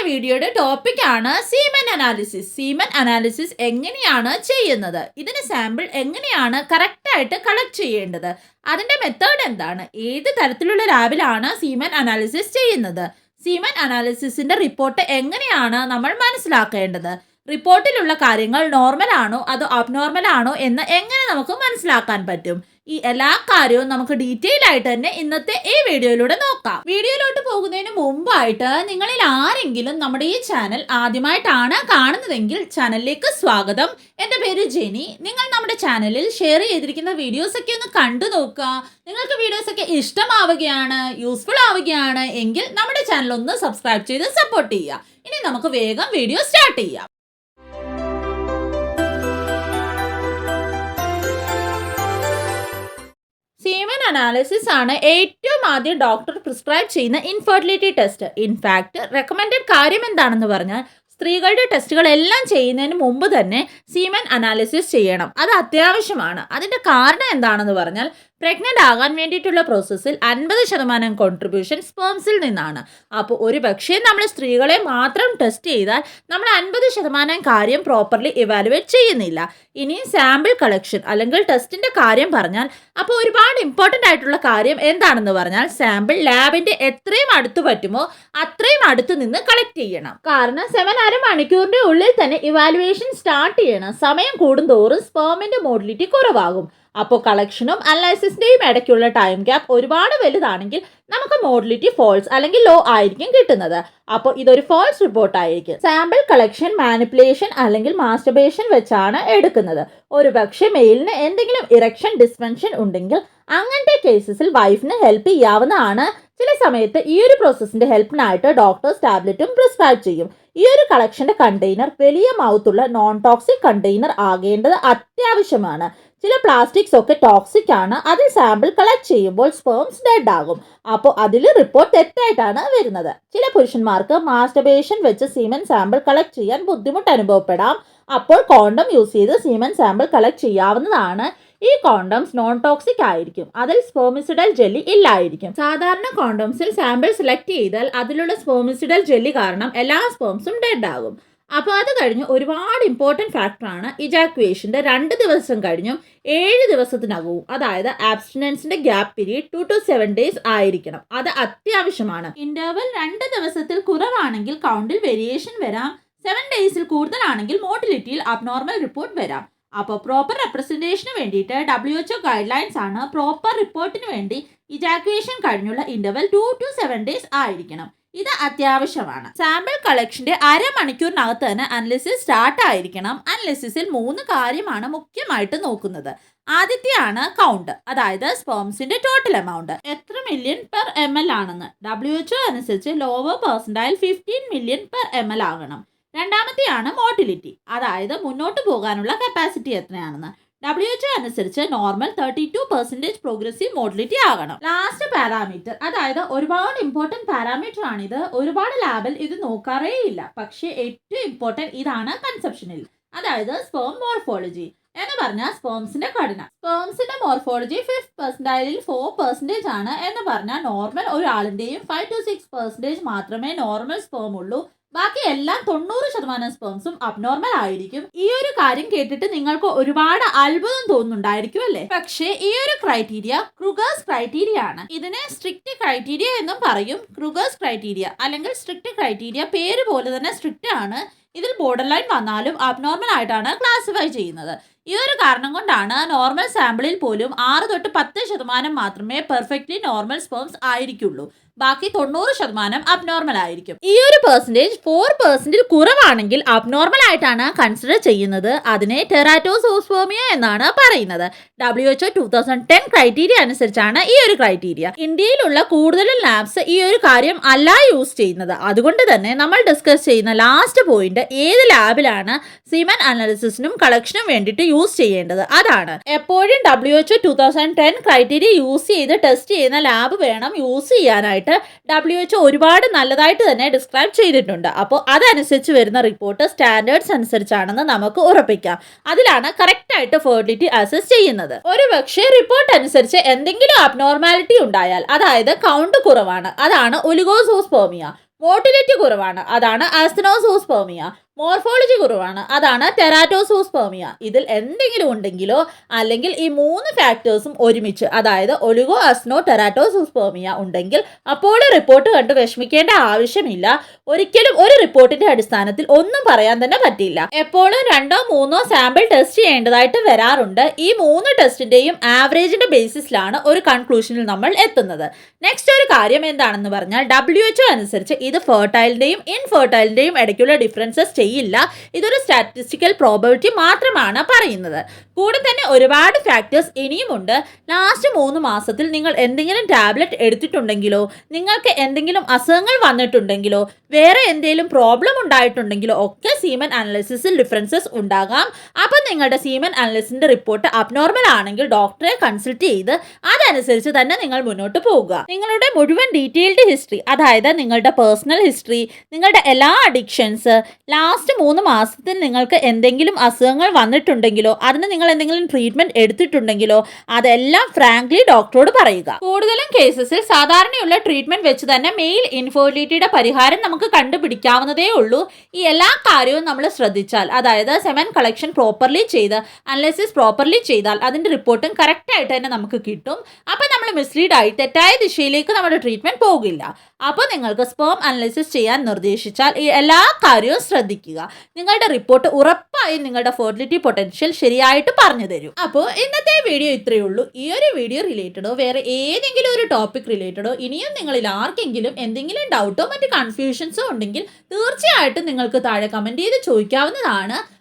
വീഡിയോയുടെ ടോപ്പിക്കാണ് seamen analysis. Seamen analysis എങ്ങനെയാണ് ചെയ്യുന്നത്, ഇതിന് സാമ്പിൾ എങ്ങനെയാണ് കറക്റ്റായിട്ട് കളക്ട് ചെയ്യേണ്ടത്, അതിൻ്റെ മെത്തേഡ് എന്താണ്, ഏത് തരത്തിലുള്ള ലാബിലാണ് സീമൻ അനാലിസിസ് ചെയ്യുന്നത്, സീമൻ അനാലിസിസിൻ്റെ റിപ്പോർട്ട് എങ്ങനെയാണ് നമ്മൾ മനസ്സിലാക്കേണ്ടത്, റിപ്പോർട്ടിലുള്ള കാര്യങ്ങൾ നോർമൽ ആണോ അതോ അബ്നോർമൽ ആണോ എന്ന് എങ്ങനെ നമുക്ക് മനസ്സിലാക്കാൻ പറ്റും, ഈ എല്ലാ കാര്യവും നമുക്ക് ഡീറ്റെയിൽ ആയിട്ട് തന്നെ ഇന്നത്തെ ഈ വീഡിയോയിലൂടെ നോക്കാം. വീഡിയോയിലോട്ട് പോകുന്നതിന് മുമ്പായിട്ട് നിങ്ങളിൽ ആരെങ്കിലും നമ്മുടെ ഈ ചാനൽ ആദ്യമായിട്ടാണ് കാണുന്നതെങ്കിൽ ചാനലിലേക്ക് സ്വാഗതം. എൻ്റെ പേര് ജെനി. നിങ്ങൾ നമ്മുടെ ചാനലിൽ ഷെയർ ചെയ്തിരിക്കുന്ന വീഡിയോസൊക്കെ ഒന്ന് കണ്ടു നോക്കുക. നിങ്ങൾക്ക് വീഡിയോസൊക്കെ ഇഷ്ടമാവുകയാണ്, യൂസ്ഫുൾ ആവുകയാണ് എങ്കിൽ നമ്മുടെ ചാനൽ ഒന്ന് സബ്സ്ക്രൈബ് ചെയ്ത് സപ്പോർട്ട് ചെയ്യുക. ഇനി നമുക്ക് വേഗം വീഡിയോ സ്റ്റാർട്ട് ചെയ്യാം. സീമൻ അനാലിസിസ് ആണ് ഏറ്റവും ആദ്യം ഡോക്ടർ പ്രിസ്ക്രൈബ് ചെയ്യുന്ന ഇൻഫെർട്ടിലിറ്റി ടെസ്റ്റ്. ഇൻഫാക്ട് റെക്കമെൻഡഡ് കാര്യം എന്താണെന്ന് പറഞ്ഞാൽ സ്ത്രീകളുടെ ടെസ്റ്റുകളെല്ലാം ചെയ്യുന്നതിന് മുമ്പ് തന്നെ സീമൻ അനാലിസിസ് ചെയ്യണം. അത് അത്യാവശ്യമാണ്. അതിൻ്റെ കാരണം എന്താണെന്ന് പറഞ്ഞാൽ പ്രഗ്നൻ്റ് ആകാൻ വേണ്ടിയിട്ടുള്ള പ്രോസസ്സിൽ 50% കോൺട്രിബ്യൂഷൻ സ്പേംസിൽ നിന്നാണ്. അപ്പോൾ ഒരു പക്ഷേ നമ്മൾ സ്ത്രീകളെ മാത്രം ടെസ്റ്റ് ചെയ്താൽ നമ്മൾ 50% കാര്യം പ്രോപ്പർലി ഇവാലുവേറ്റ് ചെയ്യുന്നില്ല. ഇനി സാമ്പിൾ കളക്ഷൻ അല്ലെങ്കിൽ ടെസ്റ്റിൻ്റെ കാര്യം പറഞ്ഞാൽ അപ്പോൾ ഒരുപാട് ഇമ്പോർട്ടൻ്റ് ആയിട്ടുള്ള കാര്യം എന്താണെന്ന് പറഞ്ഞാൽ സാമ്പിൾ ലാബിൻ്റെ എത്രയും അടുത്ത് പറ്റുമോ അത്രയും അടുത്ത് നിന്ന് കളക്ട് ചെയ്യണം. കാരണം 7.5 മണിക്കൂറിൻ്റെ ഉള്ളിൽ തന്നെ ഇവാലുവേഷൻ സ്റ്റാർട്ട് ചെയ്യണം. സമയം കൂടുന്തോറും സ്പേമിൻ്റെ മോഡിലിറ്റി കുറവാകും. അപ്പോൾ കളക്ഷനും അനലൈസിസിൻ്റെയും ഇടയ്ക്കുള്ള ടൈം ഗ്യാപ്പ് ഒരുപാട് വലുതാണെങ്കിൽ നമുക്ക് മോഡിലിറ്റി ഫോൾസ് അല്ലെങ്കിൽ ലോ ആയിരിക്കും കിട്ടുന്നത്. അപ്പോൾ ഇതൊരു ഫോൾസ് റിപ്പോർട്ട് ആയിരിക്കും. സാമ്പിൾ കളക്ഷൻ മാനിപ്പുലേഷൻ അല്ലെങ്കിൽ മാസ്റ്റർബേഷൻ വെച്ചാണ് എടുക്കുന്നത്. ഒരു പക്ഷേ മെയിലിന് എന്തെങ്കിലും ഇറക്ഷൻ ഡിസ്ഫങ്ഷൻ ഉണ്ടെങ്കിൽ അങ്ങനത്തെ കേസസിൽ വൈഫിന് ഹെൽപ്പ് ചെയ്യാവുന്നതാണ്. ചില സമയത്ത് ഈ ഒരു പ്രോസസ്സിൻ്റെ ഹെൽപ്പിനായിട്ട് ഡോക്ടേഴ്സ് ടാബ്ലറ്റും പ്രിസ്ക്രൈബ് ചെയ്യും. ഈ ഒരു കളക്ഷൻ്റെ കണ്ടെയ്നർ വലിയ മൗത്തുള്ള നോൺ ടോക്സിക് കണ്ടെയ്നർ ആകേണ്ടത് അത്യാവശ്യമാണ്. ചില പ്ലാസ്റ്റിക്സ് ഒക്കെ ടോക്സിക് ആണ്. അതിൽ സാമ്പിൾ കളക്ട് ചെയ്യുമ്പോൾ സ്പേംസ് ഡെഡ് ആകും. അപ്പോൾ അതിൽ റിപ്പോർട്ട് തെറ്റായിട്ടാണ് വരുന്നത്. ചില പുരുഷന്മാർക്ക് മാസ്റ്റർബേഷൻ വെച്ച് സീമൻ സാമ്പിൾ കളക്ട് ചെയ്യാൻ ബുദ്ധിമുട്ട് അനുഭവപ്പെടാം. അപ്പോൾ കോണ്ടം യൂസ് ചെയ്ത് സീമൻ സാമ്പിൾ കളക്ട് ചെയ്യാവുന്നതാണ്. ഈ കോണ്ടംസ് നോൺ ടോക്സിക് ആയിരിക്കും. അതിൽ സ്പെർമിസിഡൽ ജെല്ലി ഇല്ലായിരിക്കും. സാധാരണ കോണ്ടംസിൽ സാമ്പിൾ സെലക്ട് ചെയ്താൽ അതിലുള്ള സ്പെർമിസിഡൽ ജെല്ലി കാരണം എല്ലാ സ്പേംസും ഡെഡ് ആകും. അപ്പോൾ അത് കഴിഞ്ഞ് ഒരുപാട് ഇമ്പോർട്ടൻറ്റ് ഫാക്ടറാണ് ഇജാക്യുവേഷൻ്റെ 2 ദിവസം കഴിഞ്ഞും 7 ദിവസത്തിനകവും, അതായത് ആബ്സ്റ്റിനൻസിൻ്റെ ഗ്യാപ്പ് പീരീഡ് 2 to 7 days ആയിരിക്കണം. അത് അത്യാവശ്യമാണ്. ഇൻ്റർവൽ 2 ദിവസത്തിൽ കുറവാണെങ്കിൽ കൗണ്ടിൽ വേരിയേഷൻ വരാം. 7 daysൽ കൂടുതലാണെങ്കിൽ മോട്ടിലിറ്റിയിൽ അബ്നോർമൽ റിപ്പോർട്ട് വരാം. അപ്പോൾ പ്രോപ്പർ റെപ്രസെൻറ്റേഷന് വേണ്ടിയിട്ട് WHO ഗൈഡ് ലൈൻസ് ആണ് പ്രോപ്പർ റിപ്പോർട്ടിന് വേണ്ടി ഇജാക്യുവേഷൻ കഴിഞ്ഞുള്ള ഇൻ്റർവൽ 2 to 7 days ആയിരിക്കണം. ഇത് അത്യാവശ്യമാണ്. സാമ്പിൾ കളക്ഷന്റെ അരമണിക്കൂറിനകത്ത് തന്നെ അനലിസിസ് സ്റ്റാർട്ട് ആയിരിക്കണം. അനലിസിസിൽ 3 കാര്യമാണ് മുഖ്യമായിട്ട് നോക്കുന്നത്. ആദ്യത്തെയാണ് കൗണ്ട്, അതായത് സ്പേംസിന്റെ ടോട്ടൽ എമൗണ്ട് എത്ര മില്യൺ പെർ ml ആണെന്ന്. WHO അനുസരിച്ച് lower percentile 15 million per ml ആകണം. രണ്ടാമത്തെയാണ് മോട്ടിലിറ്റി, അതായത് മുന്നോട്ട് പോകാനുള്ള കപ്പാസിറ്റി എത്രയാണെന്ന്. WHO അനുസരിച്ച് നോർമൽ 32% പ്രോഗ്രസീവ് മോഡിലിറ്റി ആകണം. ലാസ്റ്റ് പാരാമീറ്റർ, അതായത് ഒരുപാട് ഇമ്പോർട്ടൻറ്റ് പാരാമീറ്റർ ആണിത്. ഒരുപാട് ലാബിൽ ഇത് നോക്കാറേ ഇല്ല. പക്ഷേ ഏറ്റവും ഇമ്പോർട്ടൻറ്റ് ഇതാണ് കൺസെപ്ഷനിൽ, അതായത് സ്പേം മോർഫോളജി എന്ന് പറഞ്ഞാൽ സ്പേംസിന്റെ ഘടന. സ്പേംസിന്റെ മോർഫോളജി 5th പെർസെന്റൈലിൽ 4% ആണ് എന്ന് പറഞ്ഞാൽ നോർമൽ ഒരാളിന്റെയും 5 to 6% മാത്രമേ നോർമൽ സ്പേം ഉള്ളൂ. ബാക്കി എല്ലാം 90% സ്പേംസും അബ്നോർമൽ ആയിരിക്കും. ഈ ഒരു കാര്യം കേട്ടിട്ട് നിങ്ങൾക്ക് ഒരുപാട് അത്ഭുതം തോന്നുന്നുണ്ടായിരിക്കും അല്ലേ? പക്ഷേ ഈ ഒരു ക്രൈറ്റീരിയ ക്രൂഗേഴ്സ് ക്രൈറ്റീരിയ ആണ്. ഇതിനെ സ്ട്രിക്റ്റ് ക്രൈറ്റീരിയ എന്നും പറയും. ക്രൂഗേഴ്സ് ക്രൈറ്റീരിയ അല്ലെങ്കിൽ സ്ട്രിക്റ്റ് ക്രൈറ്റീരിയ പേര് പോലെ തന്നെ സ്ട്രിക്റ്റ് ആണ്. ഇതിൽ ബോർഡർ ലൈൻ വന്നാലും അബ്നോർമൽ ആയിട്ടാണ് ക്ലാസിഫൈ ചെയ്യുന്നത്. ഈ ഒരു കാരണം കൊണ്ടാണ് നോർമൽ സാമ്പിളിൽ പോലും 6 to 10% മാത്രമേ പെർഫെക്റ്റ്ലി നോർമൽ സ്പേംസ് ആയിരിക്കുള്ളൂ. ബാക്കി 90% അബ്നോർമൽ ആയിരിക്കും. ഈ ഒരു പെർസെൻറ്റേജ് 4% കുറവാണെങ്കിൽ അബ്നോർമൽ ആയിട്ടാണ് കൺസിഡർ ചെയ്യുന്നത്. അതിനെ ടെറാറ്റോസോസ്പെർമിയ എന്നാണ് പറയുന്നത്. WHO 2010 ക്രൈറ്റീരിയ അനുസരിച്ചാണ് ഈ ഒരു ക്രൈറ്റീരിയ. ഇന്ത്യയിലുള്ള കൂടുതലും ലാബ്സ് ഈ ഒരു കാര്യം അല്ല യൂസ് ചെയ്യുന്നത്. അതുകൊണ്ട് തന്നെ നമ്മൾ ഡിസ്കസ് ചെയ്യുന്ന ലാസ്റ്റ് പോയിന്റ് ഏത് ലാബിലാണ് സീമൻ അനാലിസിസിനും കളക്ഷനും വേണ്ടിയിട്ട് യൂസ് ചെയ്യേണ്ടത്. അതാണ് എപ്പോഴും WHO 2010 ക്രൈറ്റീരിയ യൂസ് ചെയ്ത് ടെസ്റ്റ് ചെയ്യുന്ന ലാബ് വേണം യൂസ് ചെയ്യാനായിട്ട്. WHO ഒരുപാട് നല്ലതായിട്ട് തന്നെ ഡിസ്ക്രൈബ് ചെയ്തിട്ടുണ്ട്. അപ്പോൾ അതനുസരിച്ച് വരുന്ന റിപ്പോർട്ട് സ്റ്റാൻഡേർഡ്സ് അനുസരിച്ചാണെന്ന് നമുക്ക് ഉറപ്പിക്കാം. അതിലാണ് കറക്റ്റ് ആയിട്ട് ഫെർട്ടിലിറ്റി അസസ് ചെയ്യുന്നത്. ഒരു പക്ഷേ റിപ്പോർട്ട് അനുസരിച്ച് എന്തെങ്കിലും അബ്നോർമാലിറ്റി ഉണ്ടായാൽ, അതായത് കൗണ്ട് കുറവാണ്, അതാണ് ഒലിഗോസോസ്പെർമിയ. മോട്ടിലിറ്റി കുറവാണ്, അതാണ് ആസ്തനോസൂസ്പെർമിയ. മോർഫോളജി കുറവാണ്, അതാണ് ടെറാറ്റോസൂസ്പെർമിയ. ഇതിൽ എന്തെങ്കിലും ഉണ്ടെങ്കിലോ അല്ലെങ്കിൽ ഈ 3 ഫാക്ടേഴ്സും ഒരുമിച്ച്, അതായത് ഒലിഗോ ആസ്നോ ടെറാറ്റോസൂസ്പെർമിയ ഉണ്ടെങ്കിൽ അപ്പോൾ റിപ്പോർട്ട് കണ്ട് വിഷമിക്കേണ്ട ആവശ്യമില്ല. ഒരിക്കലും ഒരു റിപ്പോർട്ടിന്റെ അടിസ്ഥാനത്തിൽ ഒന്നും പറയാൻ തന്നെ പറ്റില്ല. എപ്പോഴും 2-3 സാമ്പിൾ ടെസ്റ്റ് ചെയ്യേണ്ടതായിട്ട് വരാറുണ്ട്. ഈ 3 ടെസ്റ്റിന്റെയും ആവറേജിന്റെ ബേസിസിലാണ് ഒരു കൺക്ലൂഷനിൽ നമ്മൾ എത്തുന്നത്. നെക്സ്റ്റ് ഒരു കാര്യം എന്താണെന്ന് പറഞ്ഞാൽ WHO അനുസരിച്ച് ഇത് ഫെർട്ടൈലിന്റെയും ഇൻഫെർട്ടൈലിന്റെയും ഇടയ്ക്കുള്ള ഡിഫറൻസസ് ചെയ്യില്ല. ഇതൊരു സ്റ്റാറ്റിസ്റ്റിക്കൽ പ്രോബബിലിറ്റി മാത്രമാണ് പറയുന്നത്. കൂടെ തന്നെ ഒരുപാട് ഫാക്ടേഴ്സ് ഇനിയുമുണ്ട്. ലാസ്റ്റ് 3 മാസത്തിൽ നിങ്ങൾ എന്തെങ്കിലും ടാബ്ലറ്റ് എടുത്തിട്ടുണ്ടെങ്കിലോ നിങ്ങൾക്ക് എന്തെങ്കിലും അസുഖങ്ങൾ വന്നിട്ടുണ്ടെങ്കിലോ വേറെ എന്തെങ്കിലും പ്രോബ്ലം ഉണ്ടായിട്ടുണ്ടെങ്കിലോ ഒക്കെ സീമൻ അനലൈസിസിൽ ഡിഫറൻസസ് ഉണ്ടാകാം. അപ്പം നിങ്ങളുടെ സീമൻ അനലൈസിന്റെ റിപ്പോർട്ട് അബ്നോർമൽ ആണെങ്കിൽ ഡോക്ടറെ കൺസൾട്ട് ചെയ്ത് അതനുസരിച്ച് തന്നെ നിങ്ങൾ മുന്നോട്ട് പോകുക. നിങ്ങളുടെ മുഴുവൻ ഡീറ്റെയിൽഡ് ഹിസ്റ്ററി, അതായത് നിങ്ങളുടെ പേഴ്സണൽ ഹിസ്റ്ററി, നിങ്ങളുടെ എല്ലാ അഡിക്ഷൻസ്, ലാസ്റ്റ് 3 മാസത്തിൽ നിങ്ങൾക്ക് എന്തെങ്കിലും അസുഖങ്ങൾ വന്നിട്ടുണ്ടെങ്കിലോ അതിന് നിങ്ങൾ എന്തെങ്കിലും ട്രീറ്റ്മെന്റ് എടുത്തിട്ടുണ്ടെങ്കിലോ അതെല്ലാം ഫ്രാങ്ക്ലി ഡോക്ടറോട് പറയുക. കൂടുതലും കേസസിൽ സാധാരണയുള്ള ട്രീറ്റ്മെന്റ് വെച്ച് തന്നെ മെയിൽ ഇൻഫെർട്ടിലിറ്റിയുടെ പരിഹാരം നമുക്ക് കണ്ടുപിടിക്കാവുന്നതേ ഉള്ളൂ. ഈ എല്ലാ കാര്യവും നമ്മൾ ശ്രദ്ധിച്ചാൽ, അതായത് സെമൻ കളക്ഷൻ പ്രോപ്പർലി ചെയ്ത് അനലൈസിസ് പ്രോപ്പർലി ചെയ്താൽ അതിന്റെ റിപ്പോർട്ടും കറക്റ്റ് ആയിട്ട് തന്നെ നമുക്ക് കിട്ടും. അപ്പം നമ്മൾ മിസ്ലീഡ് ആയി തെറ്റായ ദിശയിലേക്ക് നമ്മുടെ ട്രീറ്റ്മെന്റ് പോകില്ല. അപ്പോൾ നിങ്ങൾക്ക് സ്പേം അനലൈസിസ് ചെയ്യാൻ നിർദ്ദേശിച്ചാൽ ഈ എല്ലാ കാര്യവും ശ്രദ്ധിക്കുക. നിങ്ങളുടെ റിപ്പോർട്ട് ഉറപ്പായും നിങ്ങളുടെ ഫെർട്ടിലിറ്റി പൊട്ടൻഷ്യൽ ശരിയായിട്ട് പറഞ്ഞു തരും. അപ്പോൾ ഇന്നത്തെ വീഡിയോ ഇത്രയേ ഉള്ളൂ. ഈ ഒരു വീഡിയോ റിലേറ്റഡോ വേറെ ഏതെങ്കിലും ഒരു ടോപ്പിക് റിലേറ്റഡോ ഇനിയും നിങ്ങളിൽ ആർക്കെങ്കിലും എന്തെങ്കിലും ഡൗട്ടോ മറ്റ് കൺഫ്യൂഷൻസോ ഉണ്ടെങ്കിൽ തീർച്ചയായിട്ടും നിങ്ങൾക്ക് താഴെ കമൻറ്റ് ചെയ്ത് ചോദിക്കാവുന്നതാണ്.